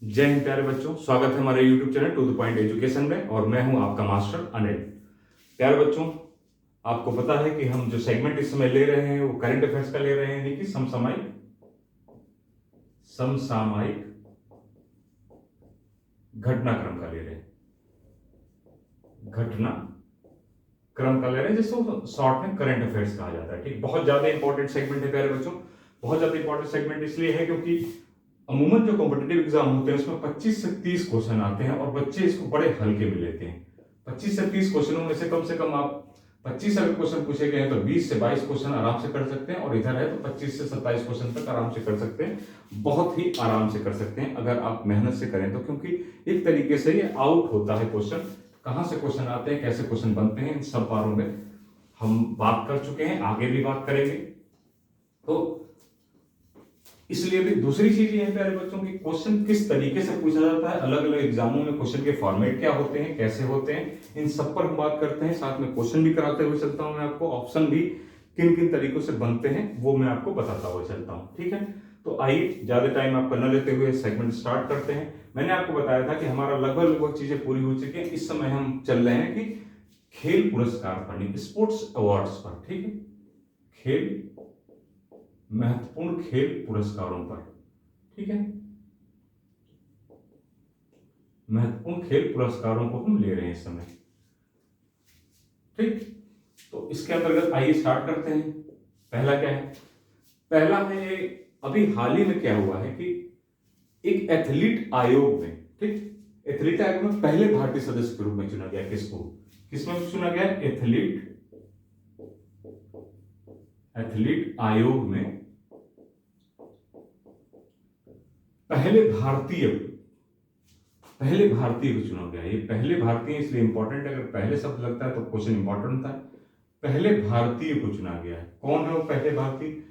जय हिंद प्यारे बच्चों, स्वागत है हमारे YouTube channel to the point education में और मैं हूं आपका मास्टर अनिल। प्यारे बच्चों, आपको पता है कि हम जो सेगमेंट इस समय ले रहे हैं वो करंट अफेयर्स का ले रहे हैं, यानी कि समसामयिक घटनाक्रम का ले रहे हैं, घटनाक्रम का ले रहे हैं, जिसको शॉर्ट में करंट अफेयर्स कहा जाता है। ठीक, बहुत ज्यादा इंपॉर्टेंट सेगमेंट है प्यारे बच्चों। बहुत ज्यादा इंपॉर्टेंट सेगमेंट इसलिए है क्योंकि अमूमन जो कॉम्पिटिटिव एग्जाम होते हैं उसमें 25 से 30 क्वेश्चन आते हैं और बच्चे इसको बड़े हल्के में लेते हैं। 25 से 30 क्वेश्चनों में से कम आप 25 अगर क्वेश्चन पूछे गए हैं तो 20 से 22 क्वेश्चन आराम से कर सकते हैं, और इधर है तो 25 से 27 क्वेश्चन तक आराम से कर सकते हैं। बहुत ही आराम से कर सकते हैं अगर आप मेहनत से करें तो, क्योंकि एक तरीके से ये आउट होता है क्वेश्चन। कहां से क्वेश्चन आते हैं, कैसे क्वेश्चन बनते हैं, इन सब बारों में हम बात कर चुके हैं, आगे भी बात करेंगे। तो इसलिए भी दूसरी चीज ये है प्यारे बच्चों की, क्वेश्चन किस तरीके से पूछा जाता है, अलग अलग एग्जामों में क्वेश्चन के फॉर्मेट क्या होते हैं, कैसे होते हैं, इन सब पर हम बात करते हैं। साथ में क्वेश्चन भी कराते हुए चलता हूं मैं आपको, ऑप्शन भी किन किन तरीकों से बनते हैं वो मैं आपको बताता हुआ चलता हूं। ठीक है, तो आइए ज्यादा टाइम आपका न लेते हुए सेगमेंट स्टार्ट करते हैं। मैंने आपको बताया था कि हमारा लगभग चीजें पूरी हो चुकी है। इस समय हम चल रहे हैं कि खेल पुरस्कार पर, स्पोर्ट्स अवार्ड्स पर। ठीक है, महत्वपूर्ण खेल पुरस्कारों पर। ठीक है, महत्वपूर्ण खेल पुरस्कारों को हम ले रहे हैं इस समय। ठीक, तो इसके अंतर्गत आइए स्टार्ट करते हैं। पहला क्या है? पहला है, अभी हाल ही में क्या हुआ है कि एक एथलीट आयोग में, ठीक, एथलीट आयोग में पहले भारतीय सदस्य के रूप में चुना गया। किसको, किसमें चुना गया? एथलीट आयोग में पहले भारतीय को चुना गया। ये पहले भारतीय इसलिए इंपॉर्टेंट है, अगर पहले शब्द लगता है तो क्वेश्चन इंपॉर्टेंट होता है। पहले भारतीय को चुना गया है। कौन है वो पहले भारतीय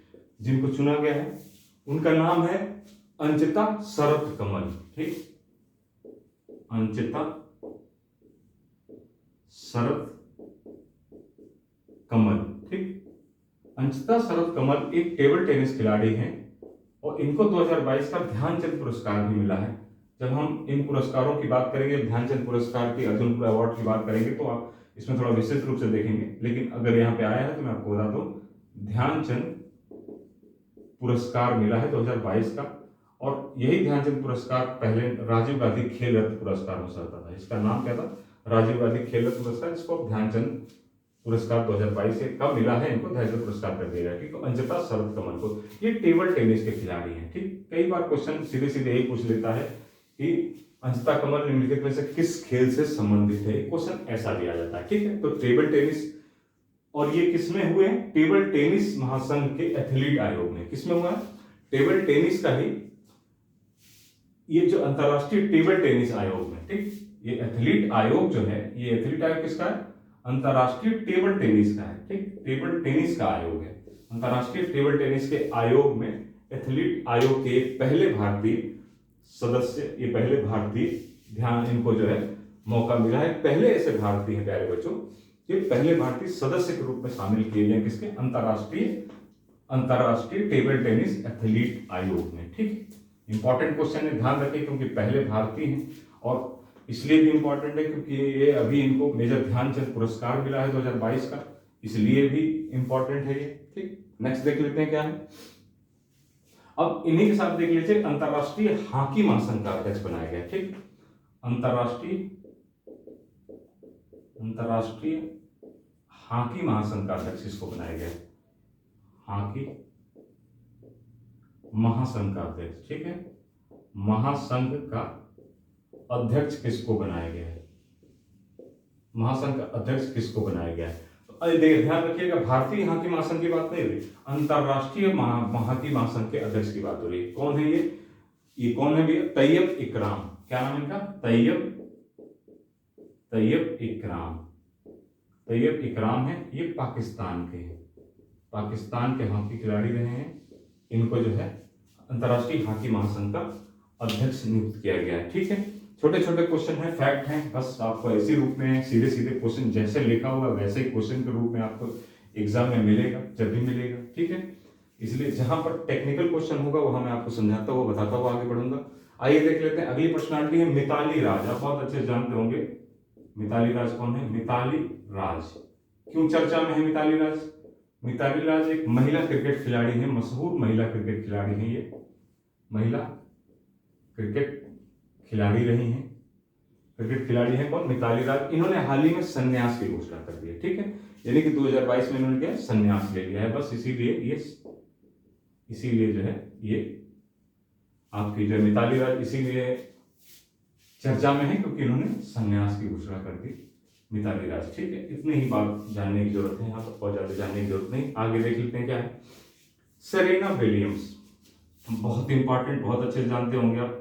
जिनको चुना गया है? उनका नाम है अंचिता शरत कमल। ठीक, अंचिता शरत कमल। ठीक, अंचिता शरत कमल एक टेबल टेनिस खिलाड़ी हैं और इनको 2022 का ध्यानचंद पुरस्कार भी मिला है। जब हम इन पुरस्कारों की बात करेंगे, ध्यानचंद पुरस्कार की, अर्जुन अवार्ड की बात करेंगे, तो आप इसमें थोड़ा विशेष रूप से देखेंगे। लेकिन अगर यहाँ पे आया है तो मैं आपको बता दूं, ध्यानचंद पुरस्कार मिला है 2022 का। और यही ध्यानचंद पुरस्कार पहले राजीव गांधी खेल रत्न पुरस्कार हो सकता था। इसका नाम क्या था? राजीव गांधी खेल रत्न पुरस्कार। इसको ध्यानचंद पुरस्कार 2022 से कब मिला है, इनको ध्यानचंद पुरस्कार कर दिया गया। ठीक, तो अंचिता शरत कमल को, ये टेबल टेनिस के खिलाड़ी हैं। ठीक, कई बार क्वेश्चन सीधे सीधे यही पूछ लेता है कि अंचिता कमल निम्नलिखित में से किस खेल से संबंधित है, क्वेश्चन ऐसा दिया जाता है। ठीक है, तो टेबल टेनिस, और ये किसमें हुए? टेबल टेनिस महासंघ के एथलीट आयोग में। किसमें हुआ? टेबल टेनिस का ही, ये जो अंतरराष्ट्रीय टेबल टेनिस आयोग में। ठीक, ये एथलीट आयोग जो है, ये एथलीट आयोग किसका है? अंतरराष्ट्रीय टेबल टेनिस का है। ठीक, टेबल टेनिस का आयोग है, अंतरराष्ट्रीय टेबल टेनिस के आयोग में एथलीट आयोग के पहले भारतीय सदस्य, ये पहले भारतीय ध्यान, इनको जो है मौका मिला है। पहले ऐसे भारतीय हैं प्यारे बच्चों, ये पहले भारतीय सदस्य के रूप में शामिल किए गए किसके? अंतरराष्ट्रीय टेबल टेनिस एथलीट आयोग में। ठीक, इंपॉर्टेंट क्वेश्चन है, ध्यान रखें, क्योंकि पहले भारतीय हैं और इसलिए भी इंपॉर्टेंट है क्योंकि ये अभी इनको मेजर ध्यानचंद पुरस्कार मिला है 2022 का, इसलिए भी इंपॉर्टेंट है ये। ठीक, नेक्स्ट देख लेते हैं क्या है। अब इन्हीं के साथ देख लीजिए, अंतरराष्ट्रीय हॉकी महासंघ का अध्यक्ष बनाया गया। ठीक, अंतरराष्ट्रीय हॉकी महासंघ का अध्यक्ष इसको बनाया गया, हॉकी महासंघ का अध्यक्ष। ठीक है, महासंघ का अध्यक्ष किसको बनाया गया है? महासंघ का अध्यक्ष किसको बनाया गया है? तो ध्यान रखिएगा, भारतीय हॉकी महासंघ की बात नहीं हो रही, अंतरराष्ट्रीय हॉकी महासंघ के अध्यक्ष की बात हो रही है। कौन है ये कौन है भैया? तैयब इकराम। क्या नाम है इनका? तैयब इकराम है। ये पाकिस्तान के हॉकी खिलाड़ी रहे हैं। इनको जो है अंतरराष्ट्रीय हॉकी महासंघ का अध्यक्ष नियुक्त किया गया है। ठीक है, छोटे छोटे क्वेश्चन है, फैक्ट हैं, बस आपको ऐसे रूप में सीधे सीधे क्वेश्चन जैसे लिखा हुआ वैसे ही क्वेश्चन के रूप में आपको एग्जाम में मिलेगा, जब भी मिलेगा। ठीक है, इसलिए जहां पर टेक्निकल क्वेश्चन होगा वहां मैं आपको समझाता हुआ बताता हुआ आगे बढ़ूंगा। आइए देख लेते हैं अगली पर्सनालिटी है मिताली राज। आप बहुत अच्छे से जानते होंगे मिताली राज कौन है। मिताली राज क्यों चर्चा में है मिताली राज? मिताली राज एक महिला क्रिकेट खिलाड़ी है, मशहूर महिला क्रिकेट खिलाड़ी है। ये महिला क्रिकेट खिलाड़ी रही हैं। क्रिकेट खिलाड़ी है कौन? मिताली राज। इन्होंने हाल ही में संन्यास की घोषणा कर दी है, ठीक है, यानी कि 2022 में इन्होंने क्या संन्यास ले लिया है। बस इसीलिए जो है ये आपकी जो मिताली राज इसीलिए चर्चा में है क्योंकि इन्होंने संन्यास की घोषणा कर दी मिताली राज, ठीक है। इतनी ही बात जानने की जरूरत है, यहाँ पर बहुत ज्यादा जानने की जरूरत नहीं। आगे देख लेते हैं क्या है। सेरेना विलियम्स, बहुत इंपॉर्टेंट, बहुत अच्छे जानते होंगे आप।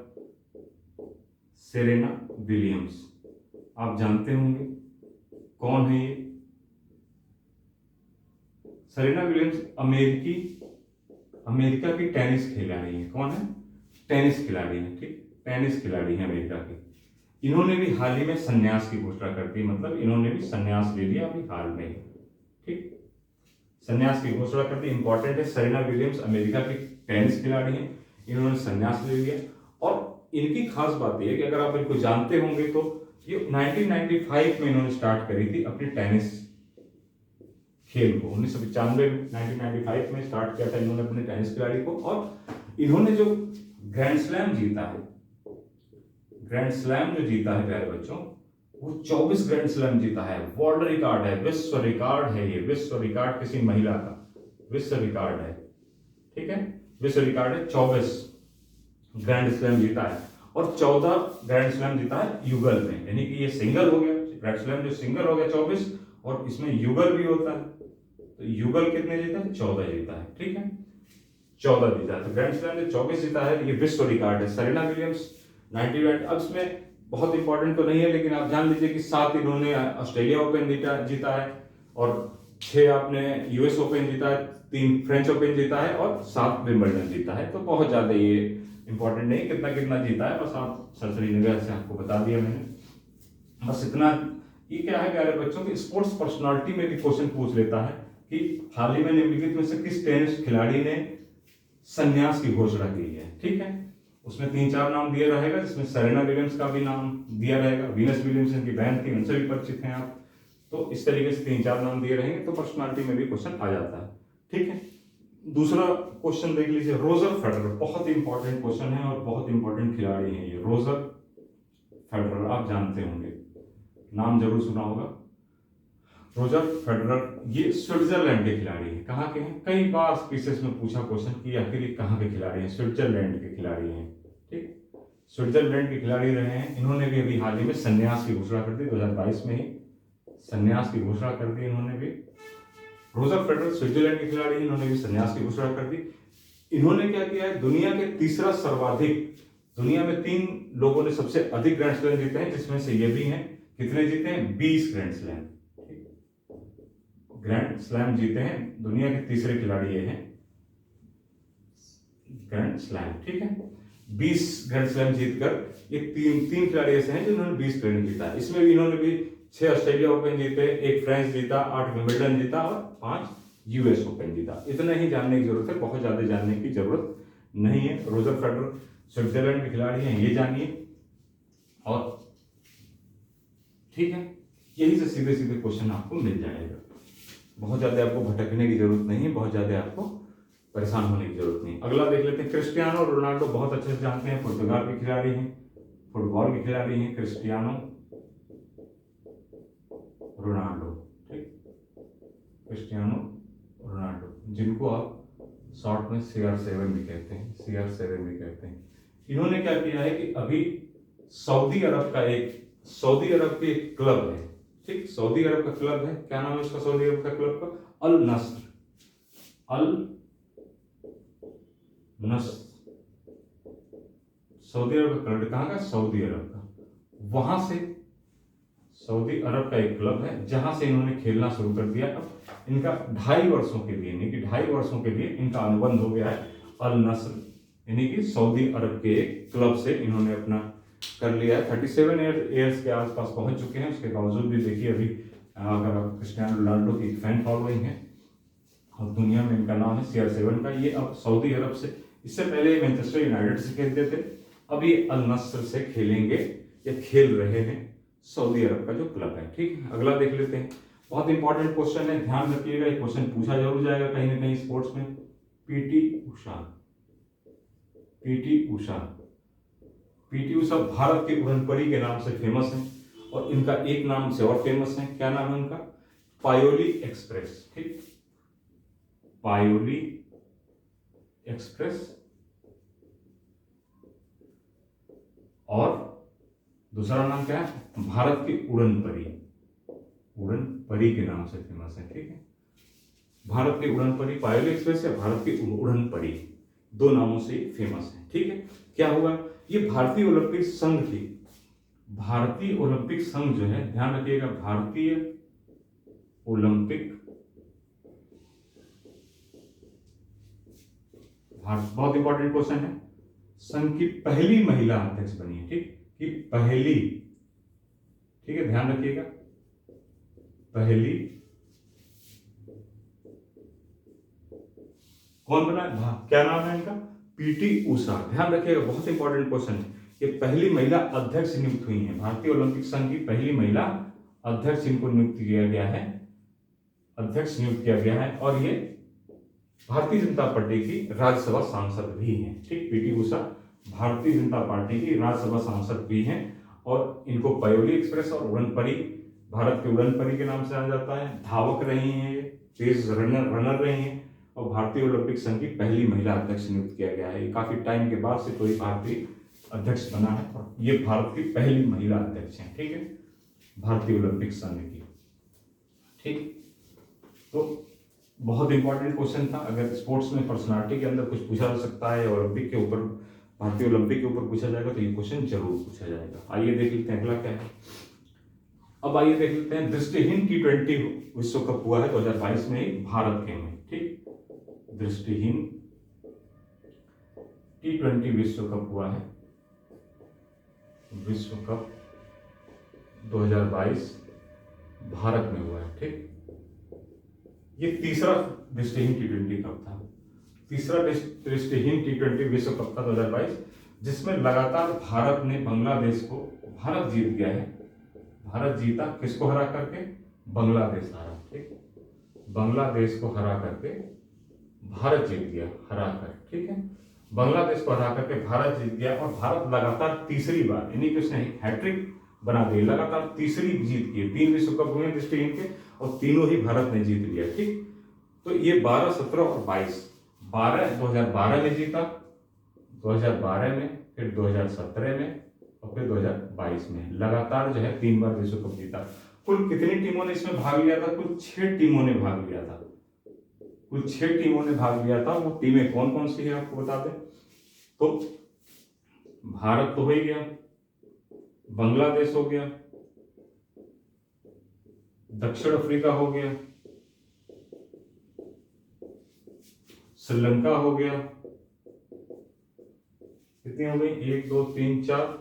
सेरेना विलियम्स आप जानते होंगे कौन है ये। सेरेना विलियम्स अमेरिका की टेनिस खिलाड़ी है। कौन है? टेनिस खिलाड़ी है, ठीक, टेनिस खिलाड़ी है अमेरिका की। इन्होंने भी हाल ही में संन्यास की घोषणा कर दी, मतलब इन्होंने भी संन्यास ले लिया अभी हाल में, ठीक, संन्यास की घोषणा कर दी। इंपॉर्टेंट है, सेरेना विलियम्स अमेरिका की टेनिस खिलाड़ी हैं, इन्होंने संन्यास ले लिया। और इनकी खास बात यह है कि अगर आप इनको जानते होंगे तो ये 1995 में इन्होंने स्टार्ट करी थी अपनी टेनिस खेल को। 1995 में 1995 में स्टार्ट किया था इन्होंने अपने टेनिस खिलाड़ी को। और इन्होंने जो ग्रैंड स्लैम जीता है, ग्रैंड स्लैम जो जीता है प्यारे बच्चों, वो 24 ग्रैंड स्लैम जीता है। वर्ल्ड रिकॉर्ड है, विश्व रिकॉर्ड है, ये विश्व रिकॉर्ड किसी महिला का विश्व रिकॉर्ड है, ठीक है, विश्व रिकॉर्ड है। 24 ग्रैंड स्लैम जीता है और 14 ग्रैंड स्लैम जीता है युगल में, यानी कि ये सिंगल हो गया ग्रैंड स्लैम, जो सिंगल हो गया 24 और इसमें युगल भी होता है। तो युगल कितने जीता है? 14 जीता है, ठीक है, 14 जीता है। तो ग्रैंड स्लैम जो 24 जीता है ये विश्व रिकॉर्ड है। सेरेना विलियम्स 91, अब इसमें बहुत इंपॉर्टेंट तो नहीं है लेकिन आप जान लीजिए कि 7 इन्होंने ऑस्ट्रेलिया ओपन जीता है और 6 आपने यूएस ओपन जीता है, 3 फ्रेंच ओपन जीता है और 7 विंबलडन जीता है। तो बहुत ज्यादा ये इंपॉर्टेंट नहीं कितना कितना जीता है, बस आप सरसरी निगाह से आपको बता दिया मैंने, बस इतना। ये क्या है प्यारे बच्चों की स्पोर्ट्स पर्सनालिटी में भी क्वेश्चन पूछ लेता है कि हाल ही में निम्नलिखित में से किस टेनिस खिलाड़ी ने संन्यास की घोषणा की है, ठीक है। उसमें 3-4 नाम दिया रहेगा, जिसमें सेरेना विलियम्स का भी नाम दिया रहेगा, वीनस विलियम्स इनकी बहन थी, उनसे भी परिचित हैं आप। तो इस तरीके से 3-4 नाम दिए रहेंगे तो पर्सनालिटी में भी क्वेश्चन आ जाता है, ठीक है। दूसरा क्वेश्चन देख लीजिए, रोजर फेडरर, बहुत इंपॉर्टेंट क्वेश्चन है और बहुत इंपॉर्टेंट खिलाड़ी हैं ये। रोजर फेडरर आप जानते होंगे, नाम जरूर सुना होगा। रोजर फेडरर ये स्विट्जरलैंड के खिलाड़ी हैं। कहाँ के हैं? कई बार पीसीएस में पूछा क्वेश्चन कि आखिर ये कहाँ के खिलाड़ी हैं? स्विट्जरलैंड के खिलाड़ी हैं, ठीक, स्विट्जरलैंड के खिलाड़ी रहे हैं। इन्होंने भी अभी हाल ही में संन्यास की घोषणा कर दी, 2022 में ही संन्यास की घोषणा कर दी इन्होंने भी। रोजर फेडरर स्विट्जरलैंड के खिलाड़ी, इन्होंने भी संन्यास की घोषणा कर दी। इन्होंने क्या किया है, दुनिया के तीसरा सर्वाधिक, दुनिया में 3 लोगों ने सबसे अधिक ग्रैंड स्लैम जीते हैं, जिसमें से ये भी हैं। कितने जीते हैं? 20 ग्रैंड स्लैम, ग्रैंड स्लैम जीते हैं। दुनिया के तीसरे खिलाड़ी ये हैं ग्रैंड स्लैम, ठीक है। 20 ग्रैंड स्लैम जीतकर ये तीन खिलाड़ी ऐसे हैं जिन्होंने 20 ग्रैंड जीता है। इसमें भी इन्होंने भी 6 ऑस्ट्रेलिया ओपन जीते, 1 फ्रेंच जीता, 8 विंबलडन जीता और 5 यूएस ओपन जीता। इतना ही जानने की जरूरत है, बहुत ज्यादा जानने की जरूरत नहीं है। रोजर फेडरर स्विट्जरलैंड के खिलाड़ी हैं, ये जानिए, और ठीक है, यही से सीधे सीधे क्वेश्चन आपको मिल जाएगा। बहुत ज्यादा आपको भटकने की जरूरत नहीं है, बहुत ज्यादा आपको परेशान होने की जरूरत नहीं। अगला देख लेते हैं, क्रिस्टियानो रोनाल्डो, बहुत अच्छे से जानते हैं, पुर्तगाल के खिलाड़ी हैं, फुटबॉल के खिलाड़ी हैं क्रिस्टियानो रोनाल्डो, ठीक, क्रिस्टियानो रोनाल्डो, जिनको आप शॉर्ट में CR7 भी कहते हैं, CR7 भी कहते हैं। इन्होंने क्या किया है कि अभी सऊदी अरब के एक क्लब है, ठीक, सऊदी अरब का क्लब है, क्या नाम है उसका सऊदी अरब का क्लब का? अल नस्र, सऊदी अरब का क्लब, कहाँ का? सऊदी अरब का। वहां से सऊदी अरब का एक क्लब है जहां से इन्होंने खेलना शुरू कर दिया। अब इनका 2.5 वर्षों के लिए, यानी कि 2.5 वर्षों के लिए इनका अनुबंध हो गया है अल नस्र, यानी कि सऊदी अरब के एक क्लब से इन्होंने अपना कर लिया है। 37 ईयर्स के आसपास पहुंच चुके हैं। उसके बावजूद भी देखिए, अभी अगर आप क्रिस्टियानो रोनाल्डो की फैन फॉलोइंग है और दुनिया में इनका नाम है CR7 का। ये अब सऊदी अरब से, इससे पहले मैनचेस्टर यूनाइटेड से खेलते थे, अब ये अल नस्र से खेलेंगे या खेल रहे हैं सऊदी अरब का जो क्लब है। ठीक है, अगला देख लेते हैं। बहुत इंपॉर्टेंट क्वेश्चन है, ध्यान रखिएगा, ये क्वेश्चन पूछा जरूर जाएगा कहीं ना कहीं स्पोर्ट्स में। PT Usha. PT Usha. PT Usha Bharat के उड़नपरी के नाम से फेमस है, और इनका एक नाम से और फेमस है। क्या नाम है उनका? पायोली एक्सप्रेस। ठीक, पायोली एक्सप्रेस। और दूसरा नाम क्या है? भारत की उड़नपरी। उड़नपरी के नाम से फेमस है। ठीक है, भारत की उड़नपरी पायोली एक्सप्रेस या भारत की उड़नपरी, दो नामों से फेमस है। ठीक है, क्या हुआ? ये भारतीय ओलंपिक संघ की, भारतीय ओलंपिक संघ जो है, ध्यान रखिएगा, भारतीय ओलंपिक, बहुत इंपॉर्टेंट क्वेश्चन है, संघ की पहली महिला अध्यक्ष बनी है। ठीक, कि पहली, ठीक है, ध्यान रखिएगा, पहली कौन बना है? क्या नाम है इनका? पीटी उषा। ध्यान रखिएगा, बहुत इंपॉर्टेंट क्वेश्चन है। ये पहली महिला अध्यक्ष नियुक्त हुई है, भारतीय ओलंपिक संघ की पहली महिला अध्यक्ष इनको नियुक्त किया गया है, अध्यक्ष नियुक्त किया गया है। और ये भारतीय जनता पार्टी की राज्यसभा सांसद भी हैं। ठीक, पीटी उषा भारतीय जनता पार्टी की राज्यसभा सांसद भी हैं, और इनको पायोली एक्सप्रेस और उड़नपरी, भारत के उड़नपरी के नाम से जाना जाता है। धावक रही हैं, ये तेज रनर रही हैं, और भारतीय ओलंपिक संघ की पहली महिला अध्यक्ष नियुक्त किया गया है। ये काफी टाइम के बाद से कोई भारतीय अध्यक्ष बना है, और ये भारत की पहली महिला अध्यक्ष है। ठीक है, भारतीय ओलंपिक संघ की। ठीक, तो बहुत इंपॉर्टेंट क्वेश्चन था। अगर स्पोर्ट्स में पर्सनालिटी के अंदर कुछ पूछा जा सकता है, ओलंपिक के ऊपर, भारतीय ओलंपिक के ऊपर पूछा जाएगा, तो ये क्वेश्चन जरूर पूछा जाएगा। आइए देख लेते हैं अगला क्या है। अब आइए देख लेते हैं, दृष्टिहीन T20 विश्व कप हुआ है 2022 में ही भारत के में। ठीक, दृष्टिहीन T20 विश्व कप हुआ है, विश्व कप 2022 भारत में हुआ है। ठीक, ये तीसरा दृष्टिहीन T20 कप था, तीसरा दृष्टिहीन T20 विश्व कप था 2022, जिसमें लगातार भारत ने बांग्लादेश को, भारत जीत गया है, भारत जीता, किसको हरा करके? बांग्लादेश हारा। ठीक, बांग्लादेश को हरा करके भारत जीत गया, हरा कर। ठीक है, बांग्लादेश को हरा करके भारत जीत गया, और भारत लगातार तीसरी बार, यानी कि उसने हैट्रिक बना दी, लगातार तीसरी जीत की। 3 विश्व कप हुए दृष्टिहीन के, और तीनों ही भारत ने जीत लिया। ठीक, तो ये 12, 17 और 22, 2012 में जीता, 2012 में, फिर 2017 में, और फिर 2022 में, लगातार जो है 3 बार विश्व कप जीता। कुल कितनी टीमों ने इसमें भाग लिया था? कुल 6 टीमों ने भाग लिया था, कुल 6 टीमों ने भाग लिया था। वो टीमें कौन कौन सी है आपको बता दें तो, भारत तो हो ही गया, बांग्लादेश हो गया, दक्षिण अफ्रीका हो गया, श्रीलंका हो गया, कितनी हो गई? 1 2 3 4,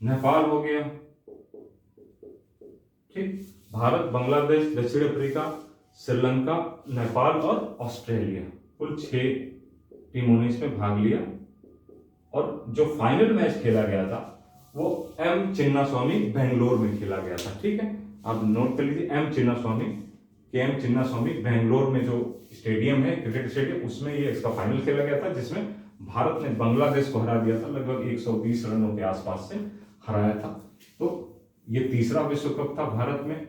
नेपाल हो गया। ठीक, भारत, बांग्लादेश, दक्षिण अफ्रीका, श्रीलंका, नेपाल और ऑस्ट्रेलिया, कुल 6 टीमों ने इसमें भाग लिया। और जो फाइनल मैच खेला गया था वो एम चिन्नास्वामी बेंगलोर में खेला गया था। ठीक है, आप नोट कर लीजिए, एम चिन्नास्वामी बेंगलोर में जो स्टेडियम है, क्रिकेट स्टेडियम, उसमें ये इसका फाइनल खेला गया था, जिसमें भारत ने बांग्लादेश को हरा दिया था, लगभग 120 रनों के आसपास से हराया था। तो ये तीसरा विश्व कप था भारत में।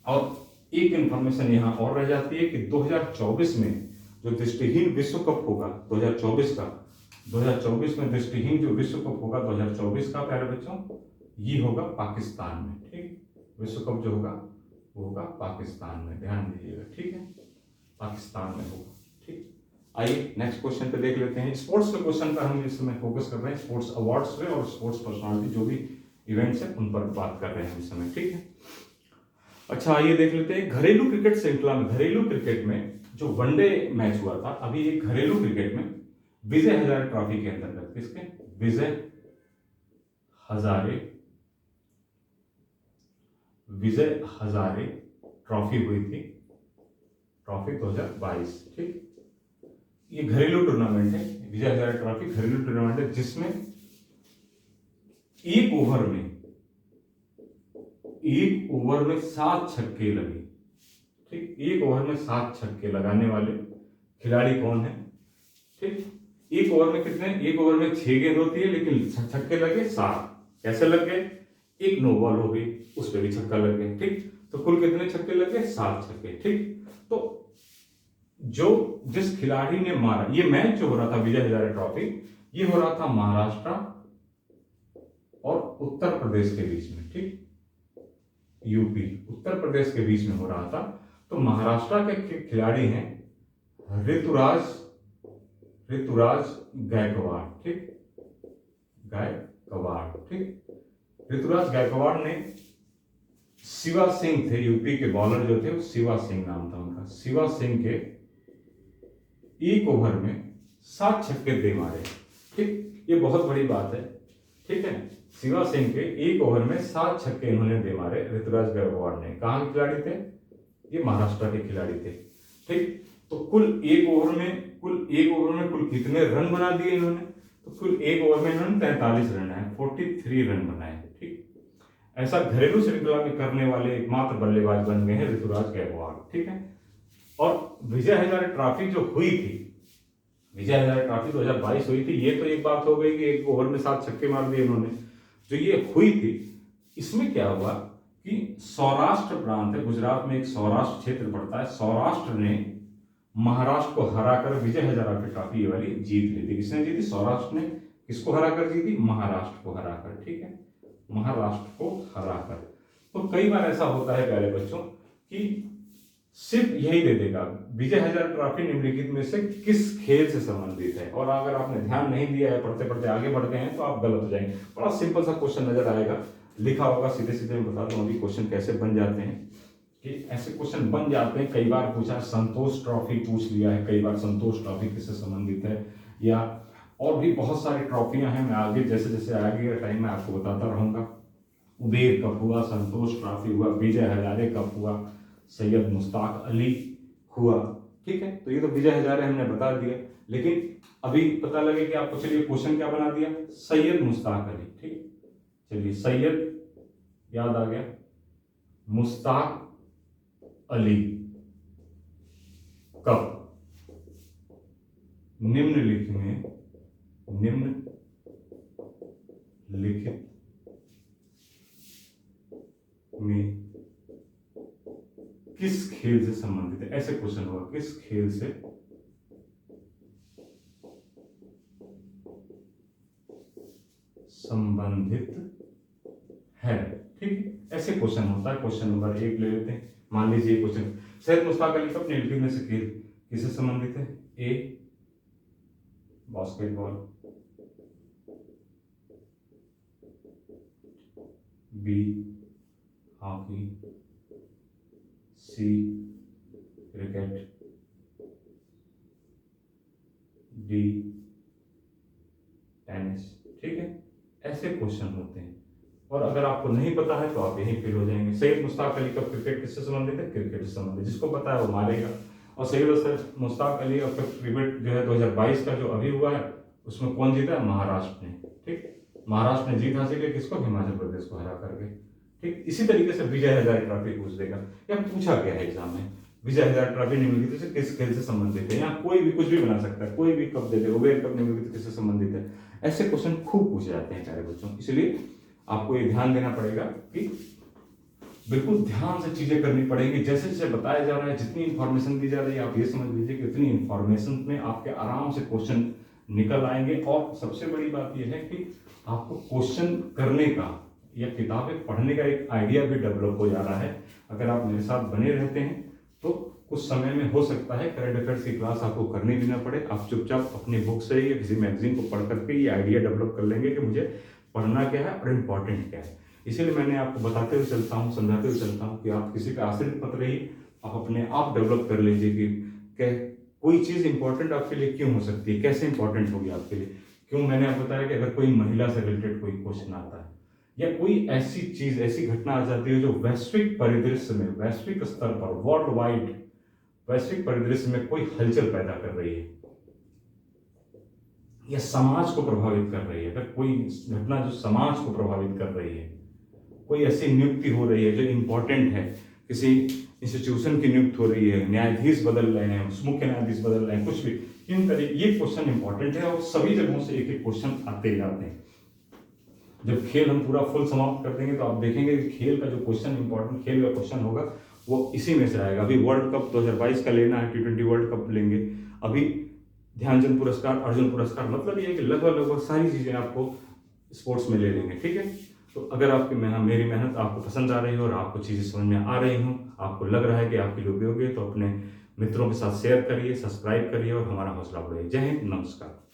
और एक इंफॉर्मेशन यहां और रह जाती है कि 2024 में जो दृष्टिहीन विश्व कप होगा 2024 का, 2024 में दृष्टिहीन जो विश्व कप होगा 2024 का, प्यारे बच्चों, ये होगा पाकिस्तान में। ठीक, विश्व कप जो होगा वो होगा पाकिस्तान में, ध्यान दीजिएगा। ठीक है, पाकिस्तान में होगा। ठीक, आइए नेक्स्ट क्वेश्चन पे देख लेते हैं। स्पोर्ट्स के क्वेश्चन पर हम इस समय फोकस कर रहे हैं, स्पोर्ट्स अवार्ड्स पे और स्पोर्ट्स पर्सनालिटी जो भी इवेंट्स है उन पर बात कर रहे हैं इस समय। ठीक है, अच्छा आइए देख लेते हैं घरेलू क्रिकेट श्रृंखला में, घरेलू क्रिकेट में जो वनडे मैच हुआ था अभी, एक घरेलू क्रिकेट में विजय हजारे ट्रॉफी के अंतर्गत, किसके? विजय हजारे ट्रॉफी हुई थी, ट्रॉफी 2022। ठीक, ये घरेलू टूर्नामेंट है, विजय हजारे ट्रॉफी घरेलू टूर्नामेंट है, जिसमें एक ओवर में 7 छक्के लगे। ठीक, एक ओवर में 7 छक्के लगाने वाले खिलाड़ी कौन है? ठीक, एक ओवर में कितने, एक ओवर में 6 गेंद होती है, लेकिन छक्के लगे 7। कैसे लग गए? एक नो बॉल हो गई, उस पर भी छक्का लग गया। ठीक, तो कुल कितने छक्के लगे? 7 छक्के। ठीक, तो जिस खिलाड़ी ने मारा, ये मैच जो हो रहा था विजय हजारे ट्रॉफी, ये हो रहा था महाराष्ट्र और उत्तर प्रदेश के बीच में। ठीक, यूपी उत्तर प्रदेश के बीच में हो रहा था। तो महाराष्ट्र के खिलाड़ी हैं ऋतुराज गायकवाड़। ठीक, ऋतुराज गायकवाड़ ने शिवा सिंह थे, यूपी के बॉलर जो थे, शिवा सिंह नाम था उनका। शिवा सिंह के एक ओवर में 7 छक्के दे मारे। ठीक, ये बहुत बड़ी बात है। ठीक है, शिवा सिंह के एक ओवर में 7 छक्के इन्होंने दे मारे ऋतुराज गायकवाड़ ने। कहां के खिलाड़ी थे? ये महाराष्ट्र के खिलाड़ी थे। ठीक, तो कुल एक ओवर में कुल कितने रन बना दिए इन्होंने? तो कुल एक ओवर में इन्होंने 43 रन बनाए, 43 रन बनाए। ठीक, ऐसा घरेलू श्रृंखला में करने वाले एकमात्र बल्लेबाज बन गए हैं ऋतुराज गायकवाड़। ठीक है, और विजय हजारे ट्रॉफी जो हुई थी, विजय हजारे ट्रॉफी 2022 हुई थी, ये तो एक बात हो गई कि एक ओवर में 7 छक्के मार दिए इन्होंने। जो ये हुई थी, इसमें क्या हुआ कि सौराष्ट्र प्रांत है, गुजरात में एक सौराष्ट्र क्षेत्र पड़ता है, सौराष्ट्र ने महाराष्ट्र को हराकर विजय हजारे ट्रॉफी ये वाली जीत ली थी। किसने जीती? सौराष्ट्र ने। किसको हराकर जीती? महाराष्ट्र को हराकर। ठीक है, महाराष्ट्र को हराकर। तो कई बार ऐसा होता है प्यारे बच्चों कि सिर्फ यही दे देगा विजय हजारे ट्रॉफी निम्नलिखित में से किस खेल से संबंधित है, और अगर आपने ध्यान नहीं दिया है, पढ़ते पढ़ते आगे बढ़ गए हैं, तो आप गलत हो जाएंगे। बड़ा सिंपल सा क्वेश्चन नजर आएगा, लिखा होगा, सीधे सीधे मैं बताता हूँ अभी क्वेश्चन कैसे बन जाते हैं। कि ऐसे क्वेश्चन बन जाते हैं, कई बार पूछा, संतोष ट्रॉफी पूछ लिया है कई बार, संतोष ट्रॉफी किससे संबंधित है, या और भी बहुत सारी ट्रॉफियां हैं। मैं आगे जैसे जैसे आगे टाइम में आपको बताता रहूंगा। उबेर कप हुआ, संतोष ट्रॉफी हुआ, विजय हजारे कप हुआ, सैयद मुश्ताक अली हुआ। ठीक है, तो ये तो विजय हजारे हमने बता दिया, लेकिन अभी पता लगे कि आपको, चलिए क्वेश्चन क्या बना दिया? सैयद मुश्ताक अली। ठीक, चलिए सैयद याद आ गया, मुश्ताक अली कप निम्नलिखित में किस खेल से संबंधित है? ऐसे क्वेश्चन होगा, किस खेल से संबंधित है। ठीक, ऐसे क्वेश्चन होता है। क्वेश्चन नंबर 1 ले लेते हैं। मान लीजिए क्वेश्चन, सैयद मुश्ताक अली कप निम्नलिखित में से खेल किससे संबंधित है? ए बास्केटबॉल, बी हॉकी, सी क्रिकेट, डी टेनिस। ठीक है, ऐसे क्वेश्चन होते हैं, और अगर आपको नहीं पता है तो आप यहीं फेल हो जाएंगे। सैयद मुश्ताक अली कप क्रिकेट किससे संबंधित है? क्रिकेट से संबंधित। जिसको पता है वो मारेगा। और सैयद मुश्ताक अली कप क्रिकेट जो है 2022 का जो अभी हुआ है, उसमें कौन जीता है? महाराष्ट्र ने। ठीक, महाराष्ट्र ने जीत हासिल की, किसको? हिमाचल प्रदेश को हरा करके। ठीक, इसी तरीके से विजय हजारे ट्रॉफी पूछ देगा। या पूछा गया है एग्जाम में, विजय हजारे ट्रॉफी निम्नलिखित से किस खेल से संबंधित है, या कोई भी कुछ भी बना सकता है, कोई भी कप दे दे, उबेर कप निम्नलिखित किससे संबंधित है। ऐसे क्वेश्चन खूब पूछे जाते हैं प्यारे बच्चों, इसलिए आपको ये ध्यान देना पड़ेगा कि बिल्कुल ध्यान से चीजें करनी पड़ेंगी। जैसे जैसे बताया जा रहा है, जितनी इंफॉर्मेशन दी जा रही है, आप ये समझ लीजिए कि उतनी इंफॉर्मेशन में आपके आराम से क्वेश्चन निकल आएंगे। और सबसे बड़ी बात यह है कि आपको क्वेश्चन करने का या किताबें पढ़ने का एक आइडिया भी डेवलप हो जा रहा है। अगर आप मेरे साथ बने रहते हैं तो कुछ समय में हो सकता है करंट अफेयर्स की क्लास आपको करनी भी ना पड़े। आप चुपचाप अपनी बुक से या किसी मैगजीन को पढ़ करके ये आइडिया डेवलप कर लेंगे कि मुझे पढ़ना क्या है और इम्पोर्टेंट क्या है। इसीलिए मैंने आपको बताते हुए चलता हूँ, समझाते हुए चलता हूँ कि आप किसी पे आश्रित मत रहिए, आप अपने आप डेवलप कर लीजिए कि कोई चीज़ इंपॉर्टेंट आपके लिए क्यों हो सकती है, कैसे इंपॉर्टेंट होगी आपके लिए। क्यों मैंने आपको बताया कि अगर कोई महिला से रिलेटेड कोई क्वेश्चन आता है या कोई ऐसी चीज, ऐसी घटना आ जाती है जो वैश्विक परिदृश्य में, वैश्विक स्तर पर, वर्ल्ड वाइड वैश्विक परिदृश्य में कोई हलचल पैदा कर रही है, या समाज को प्रभावित कर रही है, अगर कोई घटना जो समाज को प्रभावित कर रही है, कोई ऐसी नियुक्ति हो रही है जो इम्पोर्टेंट है, किसी इंस्टीट्यूशन की नियुक्ति हो रही है, न्यायाधीश बदल रहे हैं, मुख्य न्यायाधीश बदल रहे हैं, कुछ भी इन तरीके, ये क्वेश्चन इंपॉर्टेंट है और सभी जगहों से एक एक क्वेश्चन आते जाते हैं। जब खेल हम पूरा फुल समाप्त कर देंगे तो आप देखेंगे कि खेल का जो क्वेश्चन इंपॉर्टेंट खेल का क्वेश्चन होगा वो इसी में से आएगा। अभी वर्ल्ड कप 2022 का लेना है, T20 वर्ल्ड कप लेंगे, अभी ध्यानचंद पुरस्कार, अर्जुन पुरस्कार, मतलब ये है कि लगभग सारी चीजें आपको स्पोर्ट्स में ले लेंगे। ठीक है, तो अगर आपकी मेरी मेहनत आपको पसंद आ रही हो और आपको चीजें समझ में आ रही हो, आपको लग रहा है कि आपके लिए उपयोगी है, तो अपने मित्रों के साथ शेयर करिए, सब्सक्राइब करिए और हमारा हौसला बढ़ाइए। जय हिंद, नमस्कार।